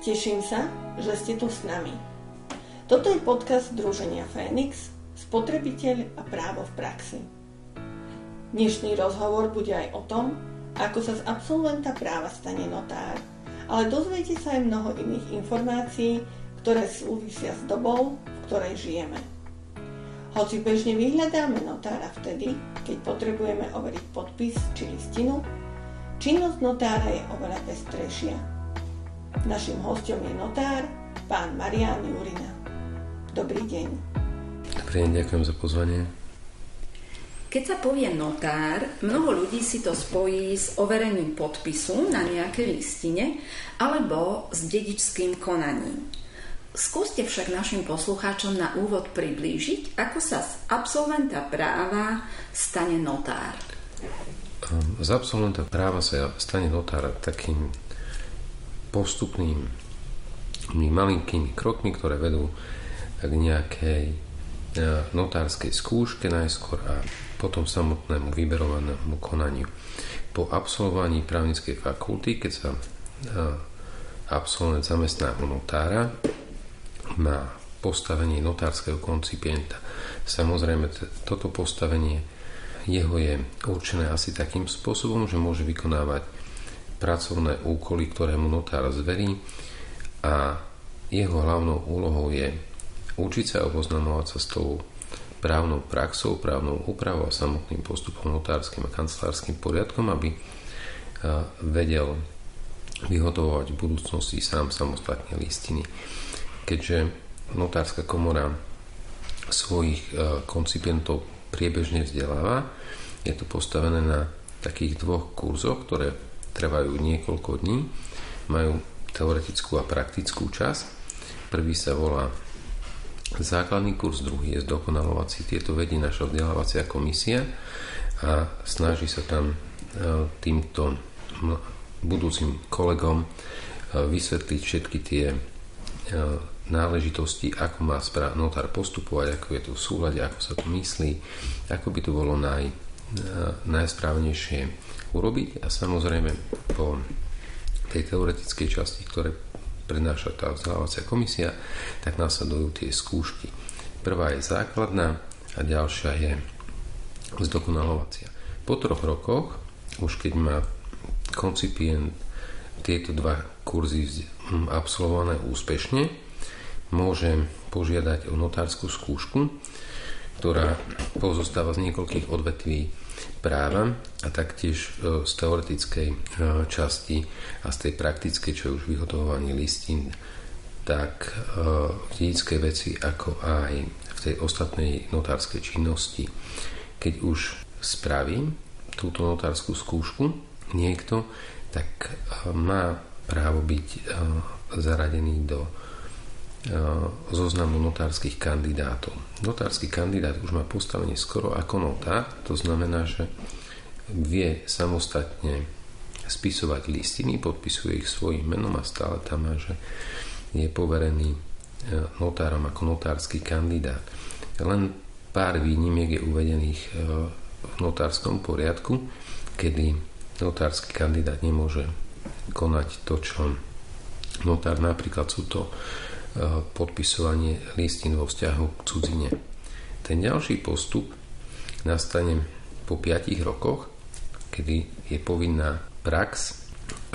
Teším sa, že ste tu s nami. Toto je podcast Združenia Fénix, spotrebiteľ a právo v praxi. Dnešný rozhovor bude aj o tom, ako sa z absolventa práva stane notár, ale dozviete sa aj mnoho iných informácií, ktoré súvisia s dobou, v ktorej žijeme. Hoci bežne vyhľadáme notára vtedy, keď potrebujeme overiť podpis či listinu, činnosť notára je oveľa pestrejšia. Naším hosťom je notár, pán Marián Jurina. Dobrý deň. Dobrý deň, ďakujem za pozvanie. Keď sa povie notár, mnoho ľudí si to spojí s overením podpisu na nejakej listine alebo s dedičským konaním. Skúste však našim poslucháčom na úvod priblížiť, ako sa z absolventa práva stane notár. Z absolventa práva sa stane notár takým postupnými malinkými krokmi, ktoré vedú k nejakej notárskej skúške najskôr a potom samotnému vyberovanému konaniu. Po absolvovaní právnickej fakulty, keď sa absolvent zamestná u notára, má postavenie notárskeho koncipienta. Samozrejme, toto postavenie jeho je určené asi takým spôsobom, že môže vykonávať pracovné úkoly, ktoré mu notár zverí, a jeho hlavnou úlohou je učiť sa a oboznamovať sa s tou právnou praxou, právnou úpravou a samotným postupom notárskym a kancelárskym poriadkom, aby vedel vyhotovovať v budúcnosti sám samostatne listiny. Keďže notárska komora svojich koncipientov priebežne vzdeláva, je to postavené na takých 2 kurzoch, ktoré trvajú niekoľko dní, majú teoretickú a praktickú časť. Prvý sa volá základný kurz, druhý je zdokonalovací. Tieto vedie naša vzdelávacia komisia a snaží sa tam týmto budúcim kolegom vysvetliť všetky tie náležitosti, ako má notár postupovať, ako je to v súlade, ako sa to myslí, ako by to bolo najsprávnejšie urobiť. A samozrejme po tej teoretickej časti, ktoré prednáša tá vzdelávacia komisia, tak následujú tie skúšky. Prvá je základná a ďalšia je zdokonalovacia. Po 3 rokoch, už keď má koncipient tieto 2 kurzy absolvované úspešne, môže požiadať o notárskú skúšku, ktorá pozostáva z niekoľkých odvetví práva a taktiež z teoretickej časti a z tej praktickej, čo je už vyhotovovanie listín, tak v dedičskej veci, ako aj v tej ostatnej notárskej činnosti. Keď už spraví túto notárskú skúšku niekto, tak má právo byť zaradený do zoznamu notárskych kandidátov. Notársky kandidát už má postavenie skoro ako notár, to znamená, že vie samostatne spisovať listiny, podpisuje ich svojím menom a stále tam má, že je poverený notárom ako notársky kandidát. Len pár výnimiek je uvedených v notárskom poriadku, kedy notársky kandidát nemôže konať to, čo notár, napríklad sú to podpisovanie listín vo vzťahu k cudzine. Ten ďalší postup nastane po 5 rokoch, kedy je povinná prax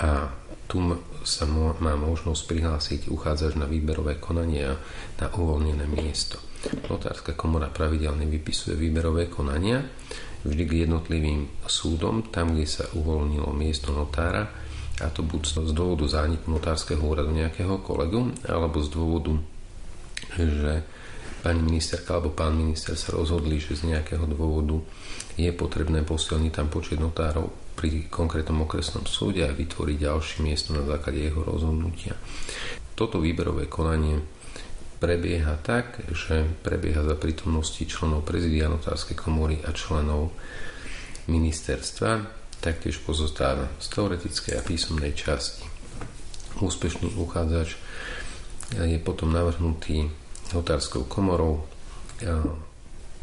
a tu sa má možnosť prihlásiť uchádzač na výberové konanie a na uvoľnené miesto. Notárska komora pravidelne vypisuje výberové konania vždy k jednotlivým súdom, tam, kde sa uvoľnilo miesto notára, a to buď z dôvodu zániku notárskeho úradu nejakého kolegu, alebo z dôvodu, že pani ministerka alebo pán minister sa rozhodli, že z nejakého dôvodu je potrebné posilniť tam počet notárov pri konkrétnom okresnom súde a vytvoriť ďalšie miesto na základe jeho rozhodnutia. Toto výberové konanie prebieha tak, že prebieha za prítomnosti členov prezidia notárskej komory a členov ministerstva. Taktiež pozostáva z teoretickej a písomnej časti. Úspešný uchádzač je potom navrhnutý notárskou komorou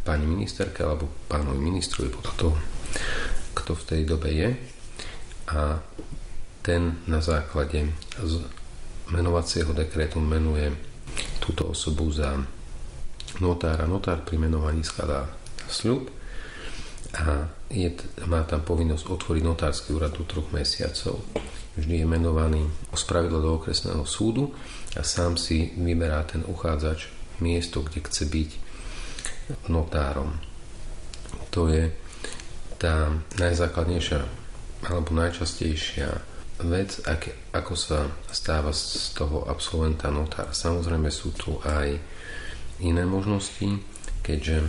pani ministerke alebo pánovi ministrovi, podľa toho, kto v tej dobe je, a ten na základe menovacieho dekrétu menuje túto osobu za notára. Notár pri menovaní skladá sľub a má tam povinnosť otvoriť notársky úrad do 3 mesiacov. Vždy je menovaný spravidlo do okresného súdu a sám si vyberá ten uchádzač miesto, kde chce byť notárom. To je tá najzákladnejšia alebo najčastejšia vec, ako sa stáva z toho absolventa notár. Samozrejme sú tu aj iné možnosti, keďže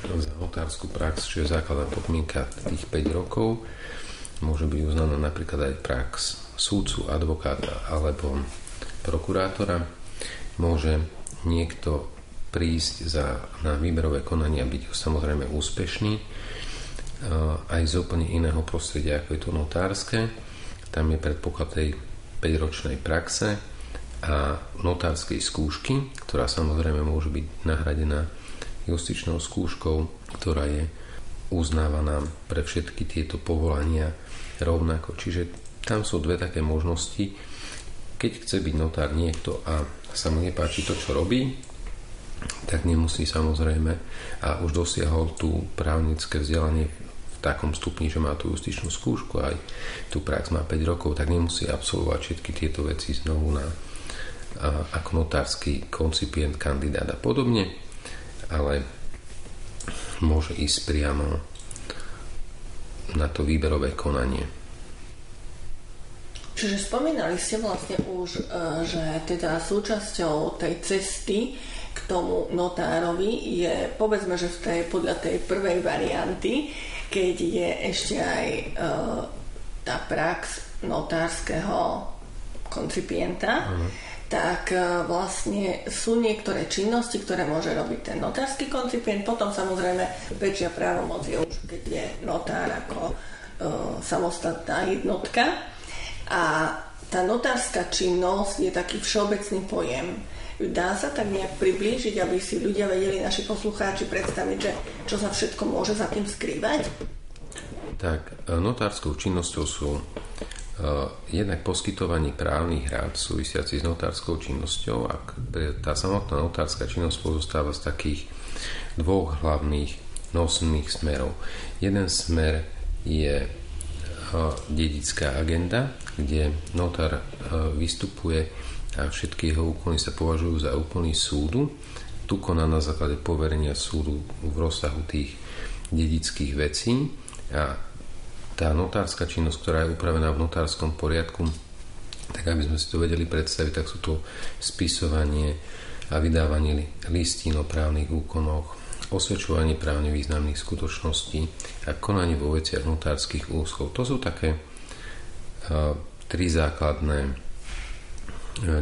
za notárskú prax, čo je základná podmienka tých 5 rokov, môže byť uznaná napríklad aj prax súdcu, advokáta alebo prokurátora. Môže niekto prísť na výberové konanie a byť samozrejme úspešný aj z úplne iného prostredia, ako je to notárske. Tam je predpoklad tej 5-ročnej praxe a notárskej skúšky, ktorá samozrejme môže byť nahradená justičnou skúškou, ktorá je uznávaná pre všetky tieto povolania rovnako. Čiže tam sú dve také možnosti. Keď chce byť notár niekto a sa mu nepáči to, čo robí, tak nemusí samozrejme a už dosiahol tú právnické vzdelanie v takom stupni, že má tú justičnú skúšku aj tú prax má 5 rokov, tak nemusí absolvovať všetky tieto veci znovu ako notársky koncipient, kandidát a podobne, ale môže ísť priamo na to výberové konanie. Čiže spomínali ste vlastne už, že teda súčasťou tej cesty k tomu notárovi je, povedzme, že podľa tej prvej varianty, keď je ešte aj tá prax notárskeho koncipienta, tak vlastne sú niektoré činnosti, ktoré môže robiť ten notársky koncipient. Potom samozrejme väčšia právomoc je už, keď je notár ako samostatná jednotka. A tá notárska činnosť je taký všeobecný pojem. Dá sa tak nejak priblížiť, aby si ľudia vedeli, naši poslucháči, predstaviť, že čo sa všetko môže za tým skrývať? Tak, notárskou činnosťou sú jednak poskytovanie právnych rád súvisiaci s notárskou činnosťou a tá samotná notárska činnosť pozostáva z takých dvoch hlavných nosných smerov. Jeden smer je dedická agenda, kde notár vystupuje a všetky jeho úkony sa považujú za úkony súdu. Tu koná na základe poverenia súdu v rozsahu tých dedických vecí a tá notárska činnosť, ktorá je upravená v notárskom poriadku, tak aby sme si to vedeli predstaviť, tak sú to spisovanie a vydávanie listín o právnych úkonoch, osvedčovanie právne významných skutočností a konanie vo veciach notárskych úschov. To sú také tri základné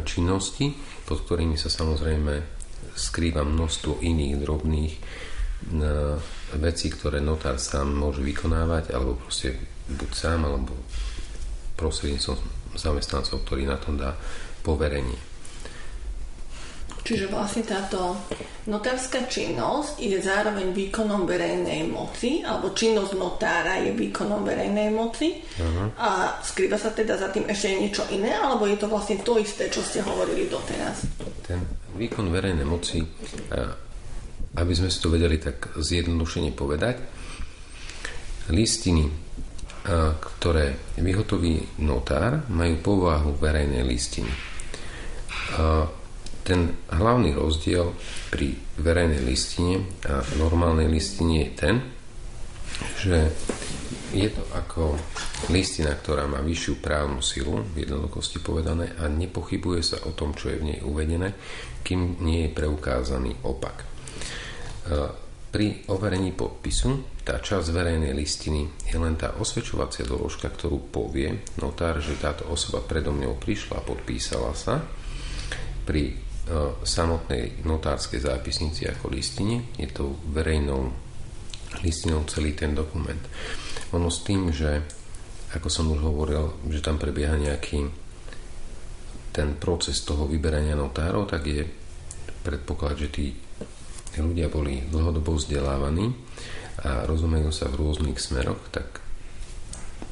činnosti, pod ktorými sa samozrejme skrýva množstvo iných drobných vecí, ktoré notár sám môže vykonávať, alebo proste buď sám, alebo prostredníctvom zamestnancov, ktorý na tom dá poverenie. Čiže vlastne táto notárska činnosť je zároveň výkonom verejnej moci, alebo činnosť notára je výkonom verejnej moci. A skrýva sa teda za tým ešte niečo iné, alebo je to vlastne to isté, čo ste hovorili doteraz? Ten výkon verejnej moci, aby sme si to vedeli tak zjednodušene povedať, listiny, ktoré vyhotoví notár, majú povahu verejnej listiny. Ten hlavný rozdiel pri verejnej listine a normálnej listine je ten, že je to ako listina, ktorá má vyššiu právnu silu, v jednoduchosti povedané, a nepochybuje sa o tom, čo je v nej uvedené, kým nie je preukázaný opak. Pri overení podpisu tá časť verejnej listiny je len tá osvedčovacia doložka, ktorú povie notár, že táto osoba predo mňou prišla a podpísala sa. Pri samotnej notárskej zápisnici ako listine je to verejnou listinou celý ten dokument. Ono s tým, že ako som už hovoril, že tam prebieha nejaký ten proces toho vyberania notárov, tak je predpoklad, že tí ľudia boli dlhodobo vzdelávaní a rozumejú sa v rôznych smeroch, tak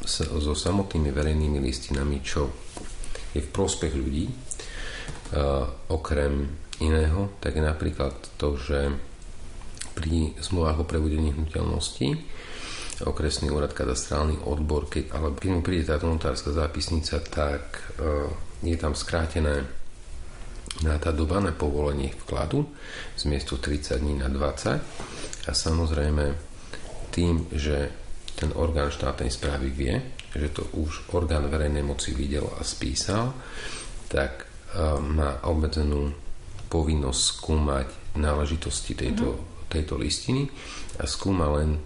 so samotnými verejnými listinami, čo je v prospech ľudí. Okrem iného, tak je napríklad to, že pri zmluvách o prevedení nehnuteľnosti okresný úrad, kadastrálny odbor, keď mu príde táto notárska zápisnica, tak je tam skrátené na tá doba na povolenie vkladu z miesto 30 dní na 20 a samozrejme tým, že ten orgán štátnej správy vie, že to už orgán verejnej moci videl a spísal, tak má obmedzenú povinnosť skúmať náležitosti tejto listiny a skúma len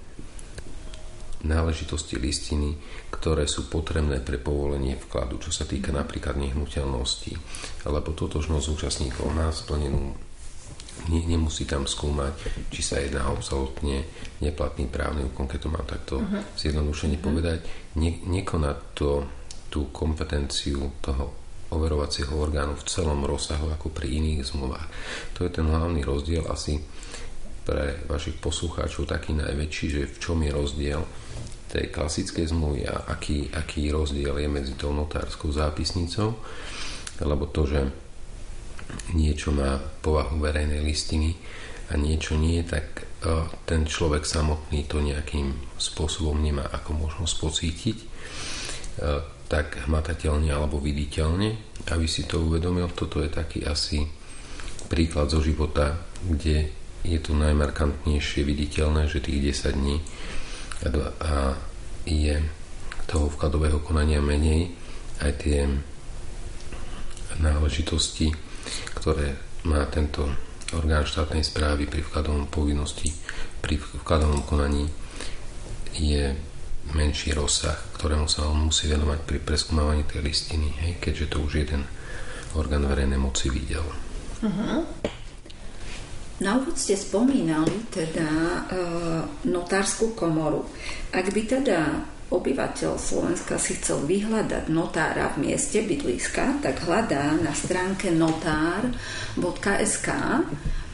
náležitosti listiny, ktoré sú potrebné pre povolenie vkladu, čo sa týka napríklad nehnuteľností, alebo totožnosť účastníkov má splnenú. Nemusí tam skúmať, či sa jedná absolútne neplatný právny úkon, keď to mám takto zjednodušene povedať. Nekoná tú kompetenciu toho overovacieho orgánu v celom rozsahu ako pri iných zmluvách. To je ten hlavný rozdiel asi pre vašich poslucháčov taký najväčší, že v čom je rozdiel tej klasickej zmluvy a aký rozdiel je medzi tou notárskou zápisnicou, lebo to, že niečo má povahu verejnej listiny a niečo nie, tak ten človek samotný to nejakým spôsobom nemá ako možnosť pocítiť tak hmatateľne alebo viditeľne. Aby si to uvedomil, toto je taký asi príklad zo života, kde je to najmarkantnejšie viditeľné, že tých 10 dní a je toho vkladového konania menej, aj tie náležitosti, ktoré má tento orgán štátnej správy pri vkladovom povinnosti, pri vkladovom konaní je menší rozsah, ktorému sa on musí venovať pri preskúmavaní tej listiny, keďže to už jeden orgán verejnej moci videl. Na úvod ste spomínali teda notárskú komoru. Ak by teda obyvateľ Slovenska si chcel vyhľadať notára v mieste bydliska, tak hľadá na stránke notár.sk,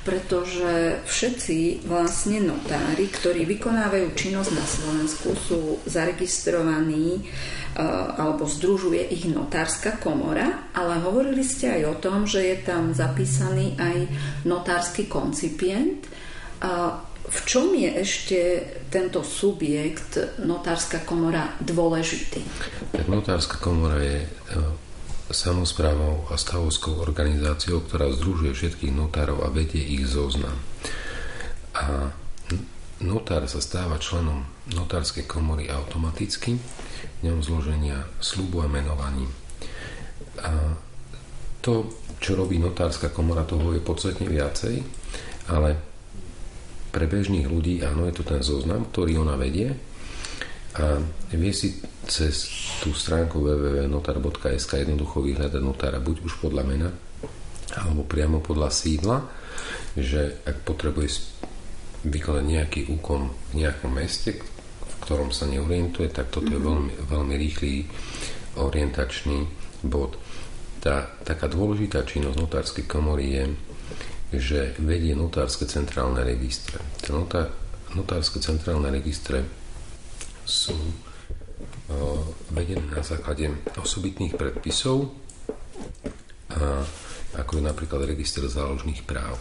pretože všetci vlastne notári, ktorí vykonávajú činnosť na Slovensku, sú zaregistrovaní alebo združuje ich notárska komora, ale hovorili ste aj o tom, že je tam zapísaný aj notársky koncipient. V čom je ešte tento subjekt notárska komora dôležitý? Tak notárska komora je samosprávou a stavovskou organizáciou, ktorá združuje všetkých notárov a vedie ich zoznam. A notár sa stáva členom notárskej komory automaticky dňom zloženia sľubu a menovaní. A to, čo robí notárska komora, toho je podstatne viacej, ale pre bežných ľudí, áno, je to ten zoznam, ktorý ona vedie a vie si cez tú stránku www.notar.sk jednoducho vyhľadať notára buď už podľa mena alebo priamo podľa sídla, že ak potrebuje vykonať nejaký úkon v nejakom meste, v ktorom sa neorientuje, tak toto je veľmi, veľmi rýchly orientačný bod. Taká dôležitá činnosť notárskej komory je, že vedie notárske centrálne registre. Notárske centrálne registre sú vedené na základe osobitných predpisov, ako je napríklad register záložných práv.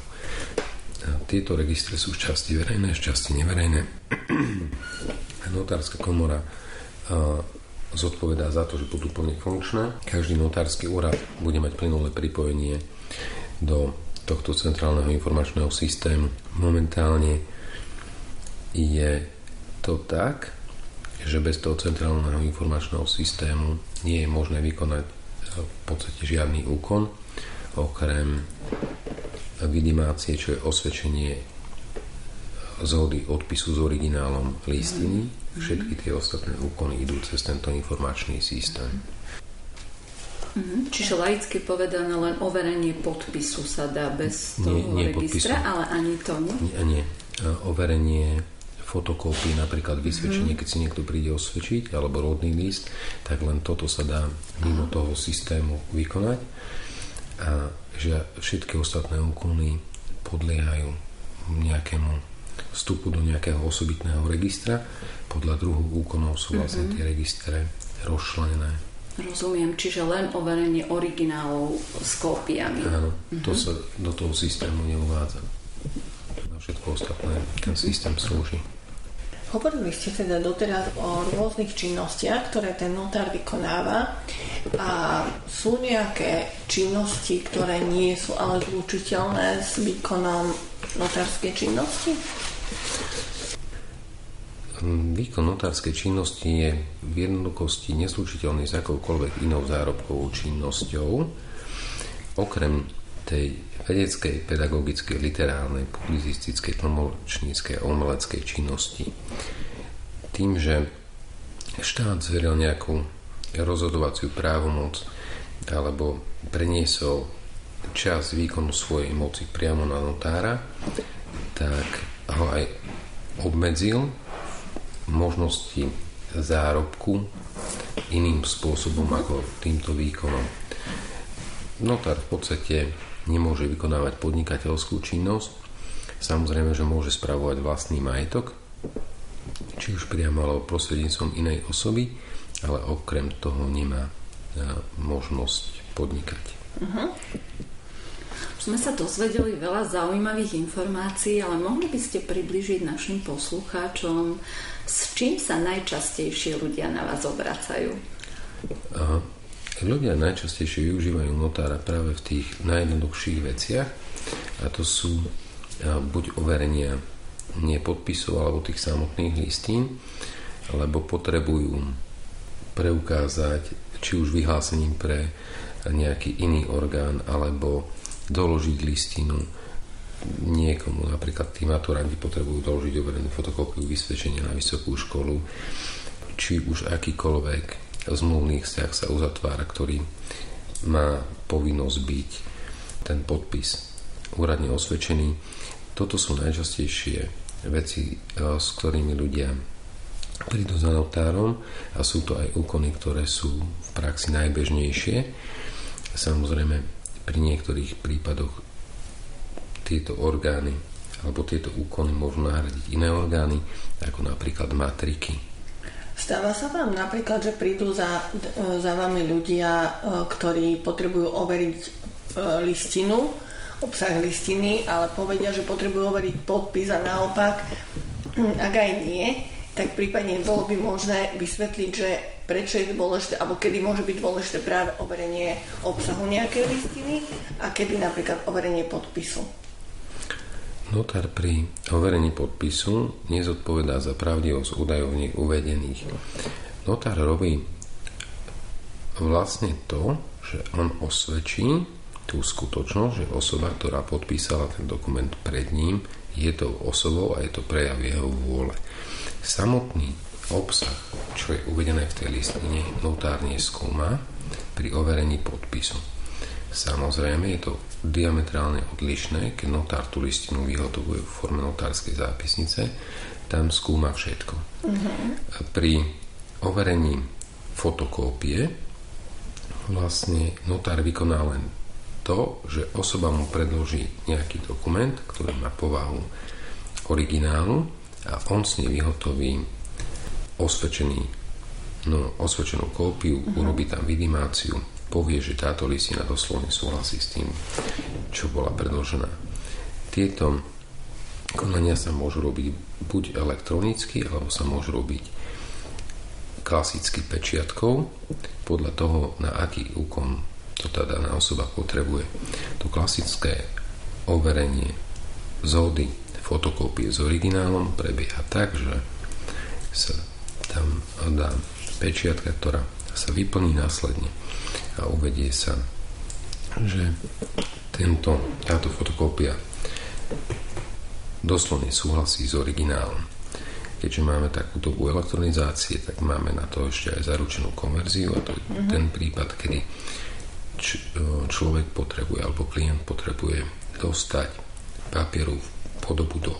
Tieto registre sú z časti verejné, z časti neverejné. Notárska komora zodpovedá za to, že budú plne funkčné. Každý notársky úrad bude mať plynulé pripojenie do tohto centrálneho informačného systému. Momentálne je to tak, že bez toho centrálneho informačného systému nie je možné vykonať v podstate žiadny úkon, okrem vidimácie, čo je osvedčenie zhody odpisu s originálom listiny. Všetky tie ostatné úkony idú cez tento informačný systém. Čiže laicky povedané len overenie podpisu sa dá bez toho registra, podpisu. Ale ani to nie? Nie. Overenie fotokópie, napríklad vysvedčenie, keď si niekto príde osvedčiť, alebo rodný list, tak len toto sa dá mimo toho systému vykonať. A že všetky ostatné úkony podliehajú nejakému vstupu do nejakého osobitného registra. Podľa druhu úkonov sú vlastne tie registre rozčlenené. Rozumiem, čiže len overenie originálov s kópiami. Áno, to sa do toho systému neuvádza. Na všetko ostatné ten systém slúži. Hovorili ste teda doteraz o rôznych činnostiach, ktoré ten notár vykonáva, a sú nejaké činnosti, ktoré nie sú ale zlučiteľné s výkonom notárskej činnosti? Výkon notárskej činnosti je v jednoduchosti nezlučiteľný s akoukoľvek inou zárobkovou činnosťou, okrem tej vedeckej, pedagogickej, literárnej, publicistickej, tlmočníckej a umeleckej činnosti. Tým, že štát zveril nejakú rozhodovaciu právomoc alebo preniesol čas výkonu svojej moci priamo na notára, tak ho aj obmedzil možnosti zárobku iným spôsobom ako týmto výkonom. Notár v podstate nemôže vykonávať podnikateľskú činnosť. Samozrejme, že môže spravovať vlastný majetok, či už priamo alebo prostredníctvom inej osoby, ale okrem toho nemá možnosť podnikať. Sme sa dozvedeli veľa zaujímavých informácií, ale mohli by ste približiť našim poslucháčom, s čím sa najčastejšie ľudia na vás obracajú? Ľudia najčastejšie využívajú notára práve v tých najjednoduchších veciach, a to sú buď overenia nie podpisov alebo tých samotných listín, alebo potrebujú preukázať či už vyhlásením pre nejaký iný orgán, alebo doložiť listinu niekomu. Napríklad tí maturanti potrebujú doložiť overenú fotokópiu vysvedčenia na vysokú školu, či už akýkoľvek zmluvný vzťah sa uzatvára, ktorý má povinnosť byť ten podpis úradne osvedčený. Toto sú najčastejšie veci, s ktorými ľudia prídu za notárom, a sú to aj úkony, ktoré sú v praxi najbežnejšie. Samozrejme, pri niektorých prípadoch tieto orgány alebo tieto úkony môžu nahradiť iné orgány, ako napríklad matriky. Stáva sa vám napríklad, že prídu za vami ľudia, ktorí potrebujú overiť listinu, obsah listiny, ale povedia, že potrebujú overiť podpis, a naopak, ak aj nie, tak prípadne bolo by možné vysvetliť, že prečo je dôležité, alebo kedy môže byť dôležité práve overenie obsahu nejakej listiny a kedy napríklad overenie podpisu. Notár pri overení podpisu nezodpovedá za pravdivosť údajov v nich uvedených. Notár robí vlastne to, že on osvedčí tú skutočnosť, že osoba, ktorá podpísala ten dokument pred ním, je tou osobou a je to prejav jeho vôle. Samotný obsah, čo je uvedené v tej listine, notár neskúma pri overení podpisu. Samozrejme, je to diametrálne odlišné, keď notár tú listinu vyhotovuje v forme notárskej zápisnice, tam skúma všetko. A pri overení fotokópie vlastne notár vykoná len to, že osoba mu predloží nejaký dokument, ktorý má povahu originálu, a on s ním vyhotoví osvedčenú kópiu, urobí tam vidimáciu, povie, že táto listina doslovne súhlasí s tým, čo bola predložená. Tieto konania sa môžu robiť buď elektronicky, alebo sa môžu robiť klasicky pečiatkou, podľa toho, na aký úkon to tá daná osoba potrebuje. To klasické overenie zhody fotokópie s originálom prebieha tak, že sa tam dá pečiatka, ktorá sa vyplní následne a uvedie sa, že táto fotokópia doslovne súhlasí s originálom. Keďže máme takú dobu elektronizácie, tak máme na to ešte aj zaručenú konverziu, a to je ten prípad, kedy človek potrebuje alebo klient potrebuje dostať papierovú podobu do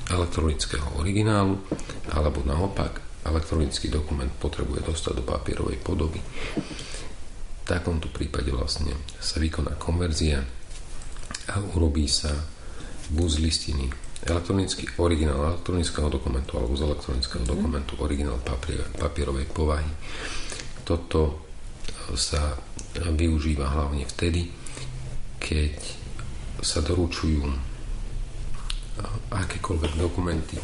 elektronického originálu, alebo naopak elektronický dokument potrebuje dostať do papierovej podoby. V takomto prípade vlastne sa vykoná konverzia a urobí sa buď z listiny elektronický originál elektronického dokumentu alebo z elektronického dokumentu originál papierovej povahy. Toto sa využíva hlavne vtedy, keď sa doručujú akékoľvek dokumenty,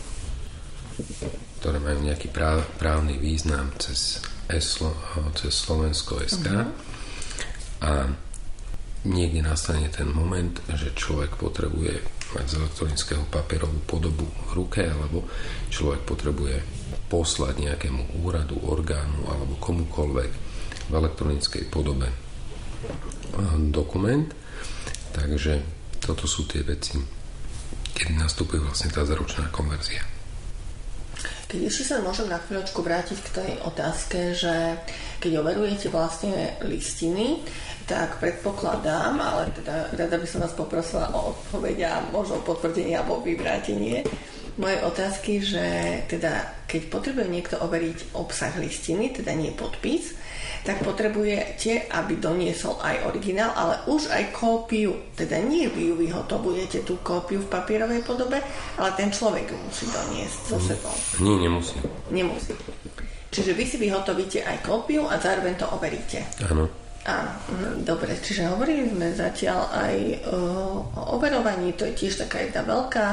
ktoré majú nejaký právny význam cez Slovensko.sk a niekde nastane ten moment, že človek potrebuje mať z elektronického papierovú podobu v ruke, alebo človek potrebuje poslať nejakému úradu, orgánu alebo komukoľvek v elektronickej podobe dokument. Takže toto sú tie veci, kedy nastupuje vlastne tá záručná konverzia. Keď ešte sa môžem na chvíľočku vrátiť k tej otázke, že keď overujete vlastne listiny, tak predpokladám, ale teda rada by som vás poprosila o odpoveď a možno potvrdenie alebo vyvrátenie mojej otázky, že teda keď potrebuje niekto overiť obsah listiny, teda nie podpis, tak potrebujete, aby doniesol aj originál, ale už aj kópiu. Teda nie vy ju vyhotovujete tú kópiu v papierovej podobe, ale ten človek ju musí doniesť so sebou. Nie, nemusí. Nemusí. Čiže vy si vyhotovíte aj kópiu a zároveň to overíte. Áno. Áno, dobre. Čiže hovorili sme zatiaľ aj o overovaní, to je tiež taká jedna veľká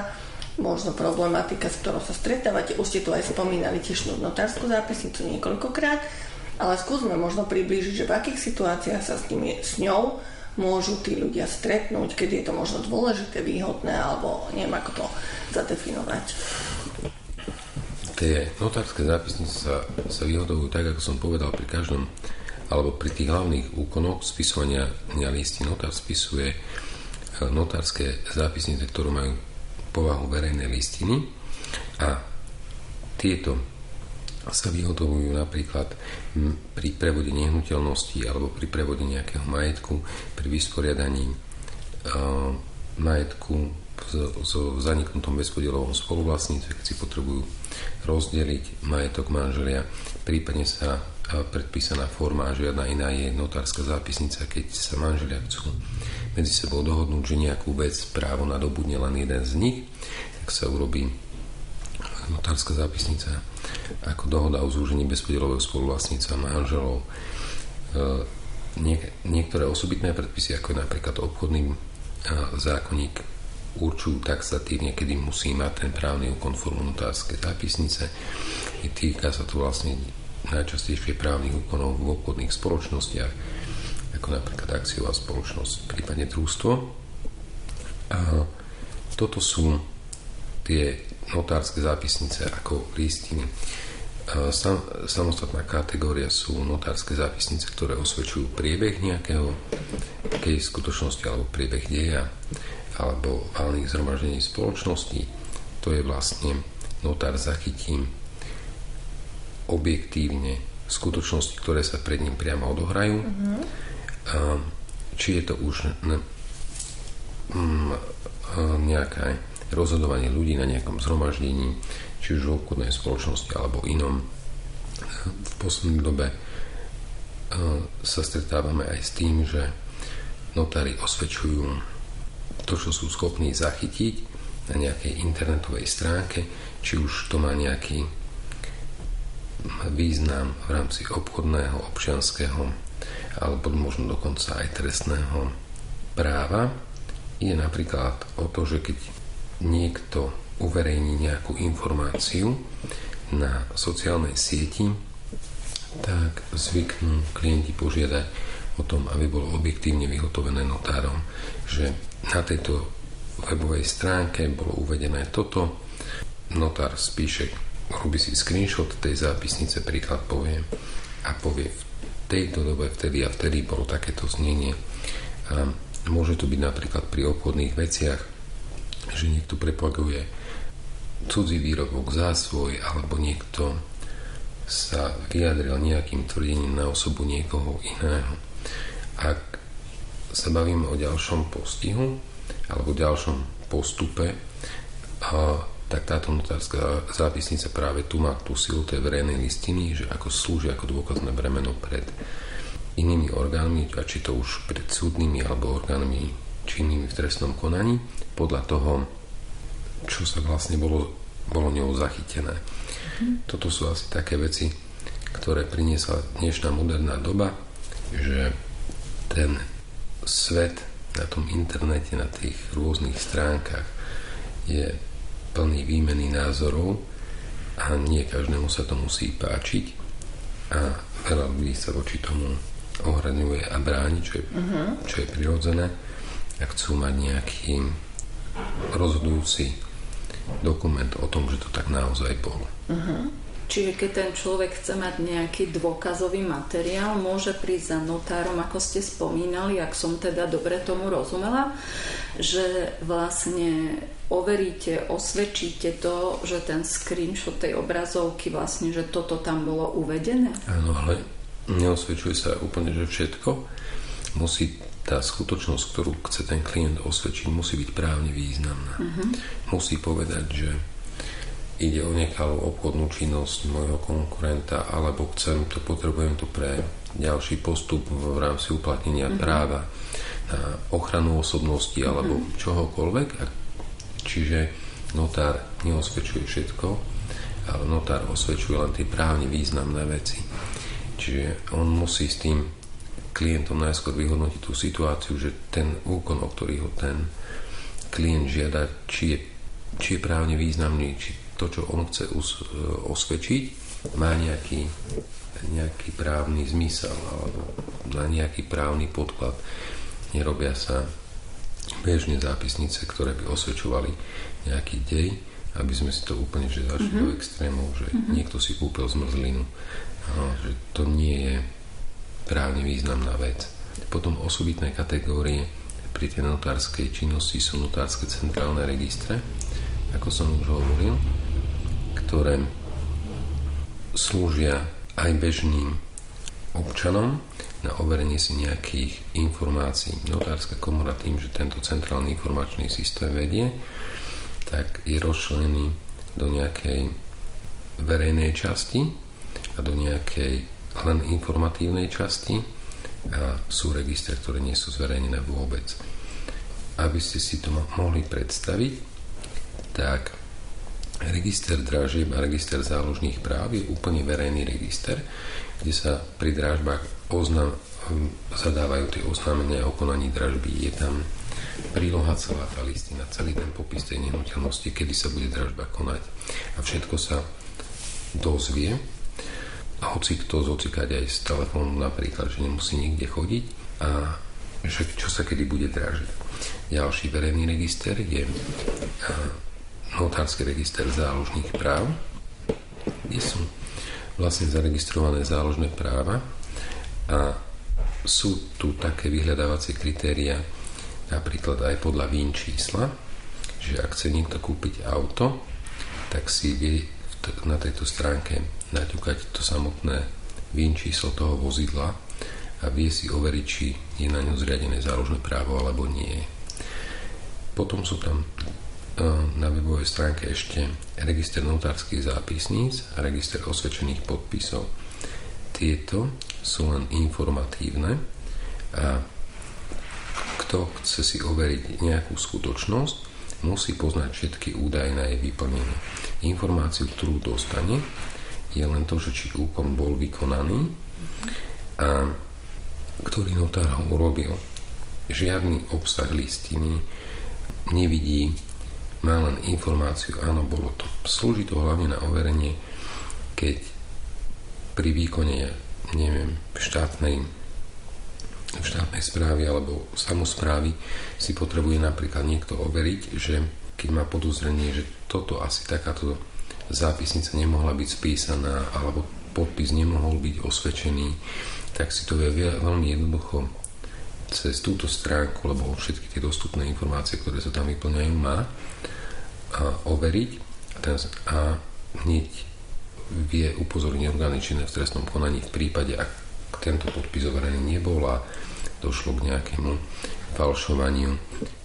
možno problematika, s ktorou sa stretávate. Už ste tu aj spomínali tiež notárskú zápisnicu niekoľkokrát, ale skúsme možno priblížiť, že v akých situáciách sa s ňou môžu tí ľudia stretnúť, kedy je to možno dôležité, výhodné, alebo neviem, ako to zadefinovať. Tie notárske zápisnice sa vyhotovujú tak, ako som povedal, pri každom, alebo pri tých hlavných úkonoch spisovania listín. Notár spisuje notárske zápisnice, ktoré majú povahu verejnej listiny, a tieto sa vyhotovujú napríklad pri prevode nehnuteľnosti alebo pri prevode nejakého majetku, pri vysporiadaní majetku so zaniknutom bezpodielovom spoluvlastníctve, keď si potrebujú rozdeliť majetok manželia, prípadne sa predpísaná forma a žiadna iná je notárska zápisnica, keď sa manželia chcú medzi sebou dohodnúť, že nejakú vec právo nadobudne len jeden z nich, tak sa urobí notárska zápisnica ako dohoda o zúžení bezpodielového spoluvlastníctva manželov. Niektoré osobitné predpisy, ako je napríklad obchodný zákonník, určujú taxatívne, kedy musí mať ten právny úkon formu notárskej zápisnice. Týka sa to vlastne najčastejšie právnych úkonov v obchodných spoločnostiach, ako napríklad akciová spoločnosť, prípadne družstvo. A toto sú tie notárske zápisnice ako listiny. Samostatná kategória sú notárske zápisnice, ktoré osvedčujú priebeh nejakého skutočnosti alebo priebeh deja alebo valných zhromaždení spoločnosti. To je vlastne notár zachytí objektívne skutočnosti, ktoré sa pred ním priamo odohrajú. Či je to už nejaké rozhodovanie ľudí na nejakom zhromaždení, či už v obchodnej spoločnosti alebo inom. V poslednej dobe sa stretávame aj s tým, že notári osvedčujú to, čo sú schopní zachytiť na nejakej internetovej stránke, či už to má nejaký význam v rámci obchodného, občianskeho alebo možno dokonca aj trestného práva. Je napríklad o to, že keď niekto uverejní nejakú informáciu na sociálnej sieti, tak zvyknú klienti požiadať o tom, aby bolo objektívne vyhotovené notárom, že na tejto webovej stránke bolo uvedené toto, notár spíše, robí si screenshot tej zápisnice, príklad poviem, a povie, v tejto dobe vtedy a vtedy bolo takéto znenie. A môže to byť napríklad pri obchodných veciach, že niekto propaguje cudzí výrobok, zásvoj, alebo niekto sa vyjadril nejakým tvrdením na osobu niekoho iného. Ak sa bavíme o ďalšom postihu alebo ďalšom postupe, tak táto notárska zápisnica práve tu má tú silu tej verejnej listiny, že ako slúži ako dôkazné bremeno pred inými orgánmi, a či to už pred súdnymi alebo orgánmi činnými v trestnom konaní, podľa toho, čo sa vlastne bolo ňou zachytené. Toto sú asi také veci, ktoré priniesla dnešná moderná doba, že ten svet na tom internete, na tých rôznych stránkach je plný výmeny názorov a nie každému sa to musí páčiť a veľa ľudí sa voči tomu ohraňuje a bráni, čo je prirodzené a chcú mať nejaký rozhodujúci dokument o tom, že to tak naozaj bolo. Čiže keď ten človek chce mať nejaký dôkazový materiál, môže prísť za notárom, ako ste spomínali, ak som teda dobre tomu rozumela, že vlastne overíte, osvedčíte to, že ten screenshot tej obrazovky vlastne, že toto tam bolo uvedené? Áno, ale neosvedčuje sa úplne, že všetko. Musí tá skutočnosť, ktorú chce ten klient osvedčiť, musí byť právne významná. Musí povedať, že ide o nekalú obchodnú činnosť môjho konkurenta, alebo potrebujem to pre ďalší postup v rámci uplatnenia práva na ochranu osobnosti alebo čohokoľvek. Čiže notár neosvedčuje všetko, ale notár osvedčuje len tie právne významné veci. Čiže on musí s tým klientom najskôr vyhodnotiť tú situáciu, že ten úkon, o ktorý ho ten klient žiada, či je právne významný, či to, čo on chce osvedčiť, má nejaký právny zmysel alebo na nejaký právny podklad. Nerobia sa bežne zápisnice, ktoré by osvedčovali nejaký dej, aby sme si to úplne zašli do extrémov, že niekto si kúpil zmrzlinu. Že to nie je právne významná vec. Potom osobitné kategórie pri tej notárskej činnosti sú notárske centrálne registre, ako som už hovoril, ktoré slúžia aj bežným občanom na overenie si nejakých informácií. Notárska komora tým, že tento centrálny informačný systém vedie, tak je rozčlenený do nejakej verejnej časti a do nejakej len informatívnej časti a sú registre, ktoré nie sú zverejnené vôbec. Aby ste si to mohli predstaviť, tak register dražieb a register záložných práv je úplne verejný register, kde sa pri dražbách zadávajú tie oznámenia o konaní dražby. Je tam príloha, celá tá listina, celý ten popis tej nehnuteľnosti, kedy sa bude dražba konať. A všetko sa dozvie. A hoci kto zocikať aj z telefónu napríklad, že nemusí nikde chodiť a že čo sa kedy bude dražiť. Ďalší verejný register je notársky register záložných práv, kde sú vlastne zaregistrované záložné práva a sú tu také vyhľadávacie kritéria napríklad aj podľa VIN čísla, že ak chce niekto kúpiť auto, tak si vie na tejto stránke naťukať to samotné VIN číslo toho vozidla a vie si overiť, či je na ňu zriadené záložné právo alebo nie. Potom sú tam na webovej stránke ešte register notárskych zápisníc a register osvedčených podpisov. Tieto sú len informatívne a kto chce si overiť nejakú skutočnosť, musí poznať všetky údaje na jej vyplnenie. Informáciu, ktorú dostane, je len to, že či úkon bol vykonaný a ktorý notár ho urobil. Žiadny obsah listiny nevidí, má len informáciu, áno, bolo to. Slúži to hlavne na overenie, keď pri výkone, štátnej správy alebo samosprávy si potrebuje napríklad niekto overiť, že keď má podozrenie, že toto asi takáto zápisnica nemohla byť spísaná alebo podpis nemohol byť osvedčený, tak si to vie veľmi jednoducho cez túto stránku, lebo všetky tie dostupné informácie, ktoré sa tam vyplňajú, má overiť a hneď vie upozorniť orgány činné v trestnom konaní v prípade, ak tento podpis overený nebol a došlo k nejakému falšovaniu,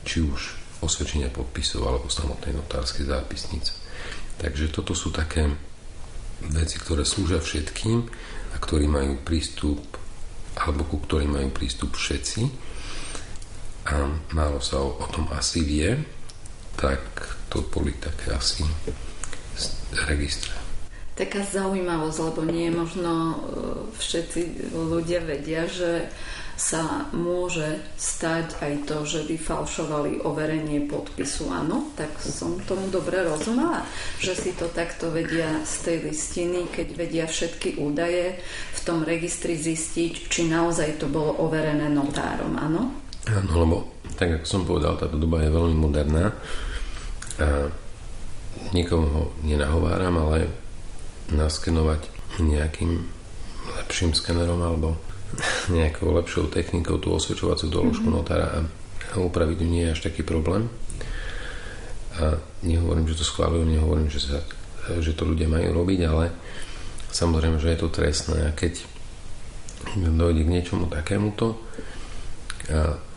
či už osvedčenia podpisov alebo samotnej notárskej zápisnice. Takže toto sú také veci, ktoré slúžia všetkým a ktorí majú prístup alebo ku ktorým majú prístup všetci a málo sa o tom asi vie, tak to boli také asi registre. taká zaujímavosť, lebo nie možno všetci ľudia vedia, že sa môže stať aj to, že by falšovali overenie podpisu. Áno, tak som tomu dobre rozumela, že si to takto vedia z tej listiny, keď vedia všetky údaje v tom registri zistiť, či naozaj to bolo overené notárom, áno? Áno, lebo tak ako som povedal, táto doba je veľmi moderná a nikomu nenahováram, ale naskenovať nejakým lepším skenerom alebo nejakou lepšou technikou tú osvedčovaciu doložku notára a upraviť ju nie je až taký problém. A nehovorím, že to schváľujem, nehovorím, že to ľudia majú robiť, ale samozrejme, že je to trestné a keď dojde k niečomu takémuto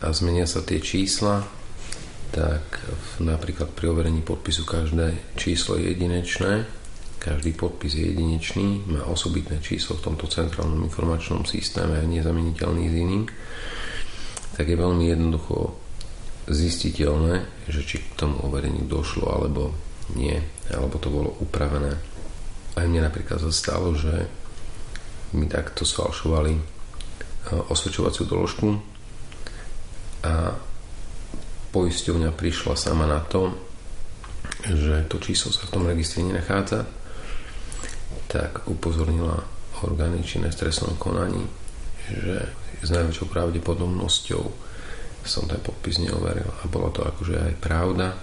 a zmenia sa tie čísla, tak napríklad pri overení podpisu každé číslo je jedinečné, každý podpis je jedinečný, má osobitné číslo v tomto centrálnom informačnom systéme a nezameniteľný s iným, tak je veľmi jednoducho zistiteľné, že či k tomu overeniu došlo alebo nie, alebo to bolo upravené. Aj mne napríklad sa stalo, že mi takto sfalšovali osvedčovaciu doložku a poisťovňa prišla sama na to, že to číslo sa v tom registri nenachádza, tak upozornila orgány činné v trestnom konaní, že s najväčšou pravdepodobnosťou som ten podpis neoveril a bolo to akože aj pravda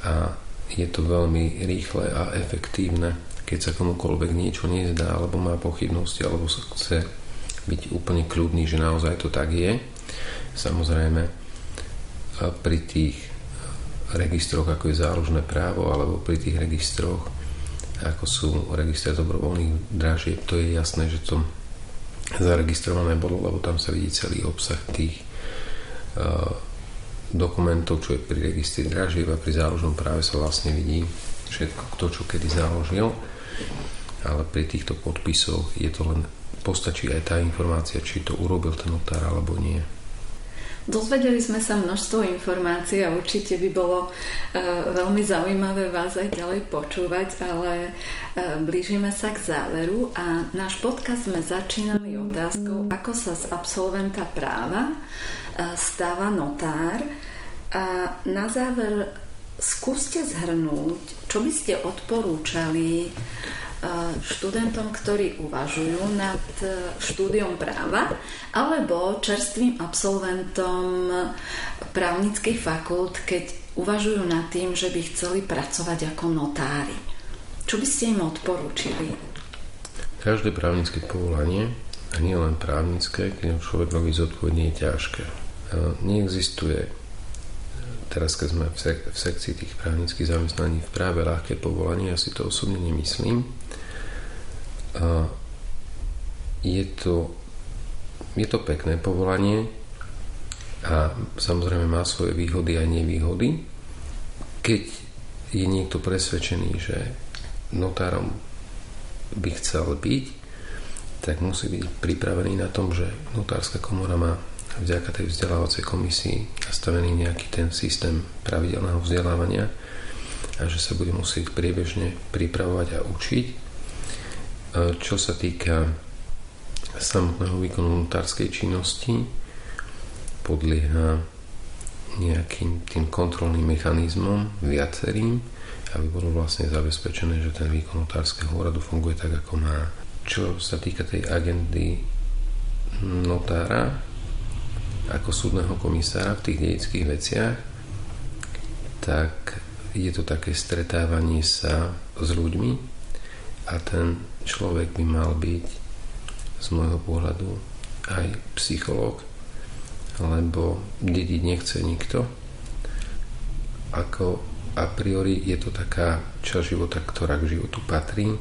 a je to veľmi rýchle a efektívne, keď sa komukoľvek niečo nezdá alebo má pochybnosti alebo chce byť úplne kľudný, že naozaj to tak je. Samozrejme pri tých registroch, ako je záložné právo, alebo pri tých registroch, ako sú registre dobrovoľných dražieb, to je jasné, že to zaregistrované bolo, lebo tam sa vidí celý obsah tých dokumentov, čo je pri registri dražieb a pri záložnom práve sa vlastne vidí všetko, kto čo kedy založil, ale pri týchto podpisoch je to len, postačí aj tá informácia, či to urobil ten notár alebo nie. Dozvedeli sme sa množstvo informácií a určite by bolo veľmi zaujímavé vás aj ďalej počúvať, ale blížime sa k záveru a náš podcast sme začínali otázkou, ako sa z absolventa práva stáva notár. A na záver skúste zhrnúť, čo by ste odporúčali študentom, ktorí uvažujú nad štúdiom práva alebo čerstvým absolventom právnických fakult, keď uvažujú nad tým, že by chceli pracovať ako notári. Čo by ste im odporúčili? Každé právnické povolanie, a nie len právnické, keď človek robí zodpovedne, je ťažké. Neexistuje, teraz keď sme v sekcii tých právnických zamestnaní, v práve ľahké povolanie, ja si to osobne nemyslím. Je to pekné povolanie a samozrejme má svoje výhody a nevýhody. Keď je niekto presvedčený, že notárom by chcel byť, tak musí byť pripravený na tom, že notárska komora má vďaka tej vzdelávacej komisii nastavený nejaký ten systém pravidelného vzdelávania a že sa bude musieť priebežne pripravovať a učiť. Čo sa týka samotného výkonu notárskej činnosti, podlieha nejakým tým kontrolným mechanizmom viacerým, aby bolo vlastne zabezpečené, že ten výkon notárskeho úradu funguje tak, ako má. Čo sa týka tej agendy notára ako súdneho komisára v tých dedických veciach, tak je to také stretávanie sa s ľuďmi a ten človek by mal byť z môjho pohľadu aj psychológ, lebo dediť nechce nikto. Ako a priori je to taká časť života, ktorá k životu patrí,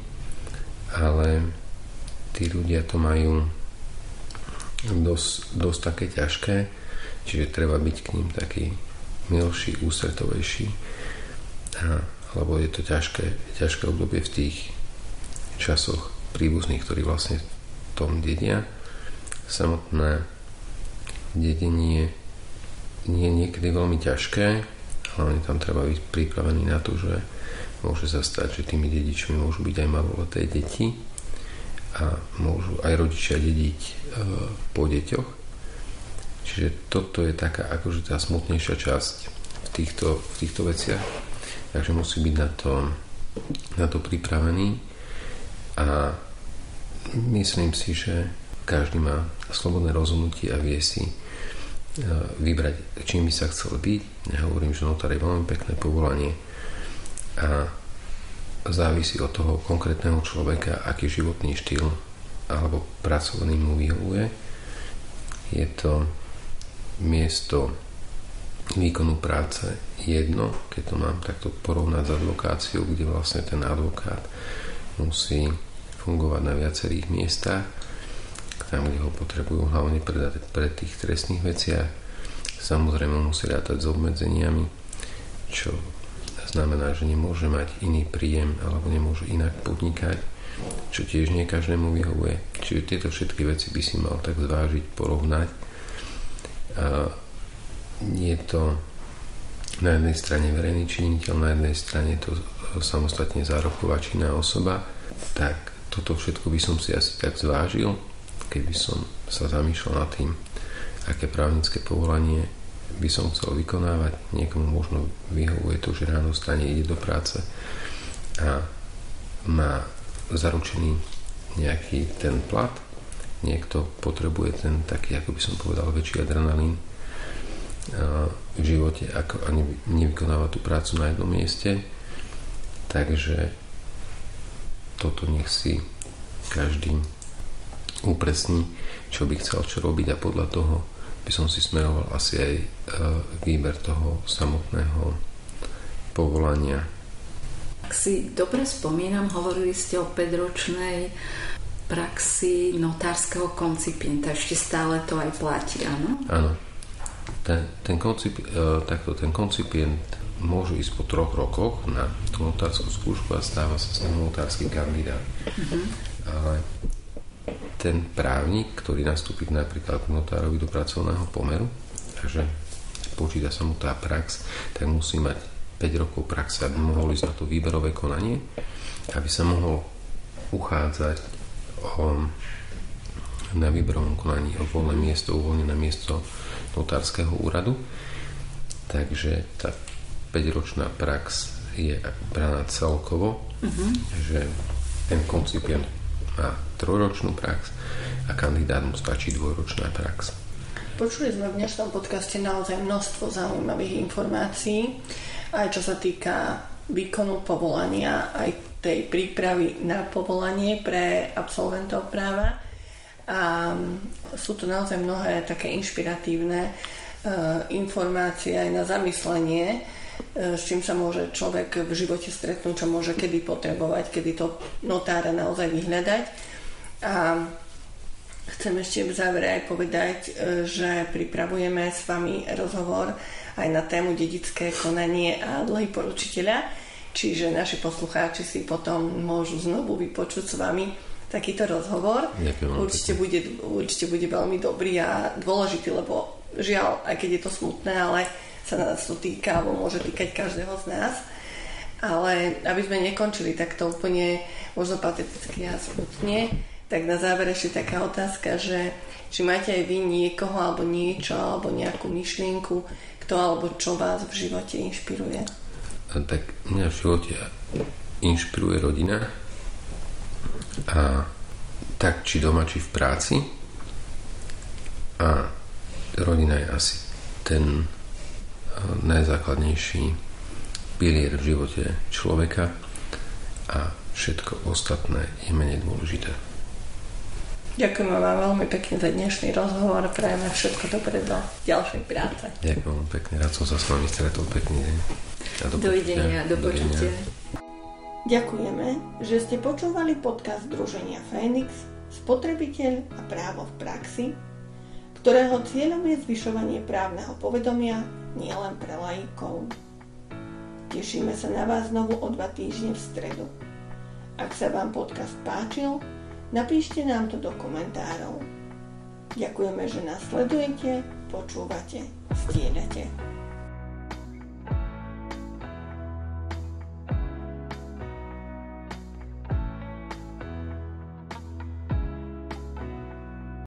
ale tí ľudia to majú dosť také ťažké, čiže treba byť k ním taký milší, ústretovejší, lebo je to ťažké obdobie v tých časoch príbuzných, ktorí vlastne v tom dedia. Samotné dedenie nie je niekedy veľmi ťažké, hlavne tam treba byť pripravený na to, že môže sa stať, že tými dedičmi môžu byť aj maloleté deti a môžu aj rodičia dediť po deťoch. Čiže toto je taká akože tá smutnejšia časť v týchto veciach. Takže musí byť na to pripravený a myslím si, že každý má slobodné rozhodnutie a vie si vybrať, čím by sa chcel byť. Nehovorím, že notár je veľmi pekné povolanie a závisí od toho konkrétneho človeka, aký životný štýl alebo pracovný mu vyhovuje. Je to miesto výkonu práce jedno, keď to mám takto porovnať s advokáciou, kde vlastne ten advokát musí fungovať na viacerých miestach, tam, kde ho potrebujú hlavne pre tých trestných veciach. Samozrejme musí rátať s obmedzeniami, čo znamená, že nemôže mať iný príjem alebo nemôže inak podnikať, čo tiež nie každému vyhovuje. Čiže tieto všetky veci by si mal tak zvážiť, porovnať. A je to na jednej strane verejný činiteľ, na jednej strane to samostatne zárobková činná osoba. Tak toto všetko by som si asi tak zvážil, keby som sa zamýšľal nad tým, aké právnické povolanie by som chcel vykonávať. Niekomu možno vyhovuje to, že ráno vstane, ide do práce a má zaručený nejaký ten plat. Niekto potrebuje ten taký, ako by som povedal, väčší adrenalín v živote, ako nevykonáva tú prácu na jednom mieste. Takže toto nech si každý upresní, čo by chcel čo robiť a podľa toho by som si smeroval asi aj výber toho samotného povolania. Ak si dobre spomínam, hovorili ste o 5-ročnej praxi notárskeho koncipienta. Ešte stále to aj platí, áno? Áno. Ten koncipient môže ísť po 3 rokoch na tú notárskú skúšku a stáva sa s ním notársky kandidát. Ale ten právnik, ktorý nastúpi napríklad k notárovi do pracovného pomeru, takže počíta sa mu tá prax, tak musí mať 5 rokov praxe, aby mohol ísť na to výberové konanie, aby sa mohol uchádzať na výberovom konaní o uvoľnené miesto notárskeho úradu. Takže tá 5-ročná prax je braná celkovo, že ten koncipient má 3-ročnú prax a kandidát mu stačí 2-ročná prax. Počuli sme v dnešnom podcaste naozaj množstvo zaujímavých informácií, aj čo sa týka výkonu povolania, aj tej prípravy na povolanie pre absolventov práva. A sú to naozaj mnohé také inšpiratívne informácie aj na zamyslenie, s čím sa môže človek v živote stretnúť, čo môže kedy potrebovať, kedy to notára naozaj vyhľadať. A chcem ešte v závere aj povedať, že pripravujeme s vami rozhovor aj na tému dedičské konanie a dlhy poručiteľa, čiže naši poslucháči si potom môžu znovu vypočuť s vami takýto rozhovor. Určite bude veľmi dobrý a dôležitý, lebo žiaľ, aj keď je to smutné, ale sa nás to týka, alebo môže týkať každého z nás. Ale aby sme nekončili takto úplne možno pateticky a smutne, tak na záver ešte taká otázka, že či máte aj vy niekoho, alebo niečo, alebo nejakú myšlienku, kto alebo čo vás v živote inšpiruje? Tak mňa v živote inšpiruje rodina a tak či doma, či v práci. A rodina je asi ten najzákladnejší pilier v živote človeka a všetko ostatné je menej dôležité. Ďakujem vám veľmi pekne za dnešný rozhovor a prajeme všetko dobré do ďalšej práce. Ďakujem veľmi pekne, rád som sa s vami stretol, pekný deň. Dovidenia, do počutia. Ďakujeme, že ste počúvali podcast Združenia Fénix Spotrebiteľ a právo v praxi, ktorého cieľom je zvyšovanie právneho povedomia nielen pre laikov. Tešíme sa na vás znovu o 2 týždne v stredu. Ak sa vám podcast páčil, napíšte nám to do komentárov. Ďakujeme, že nás sledujete, počúvate, zdieľate.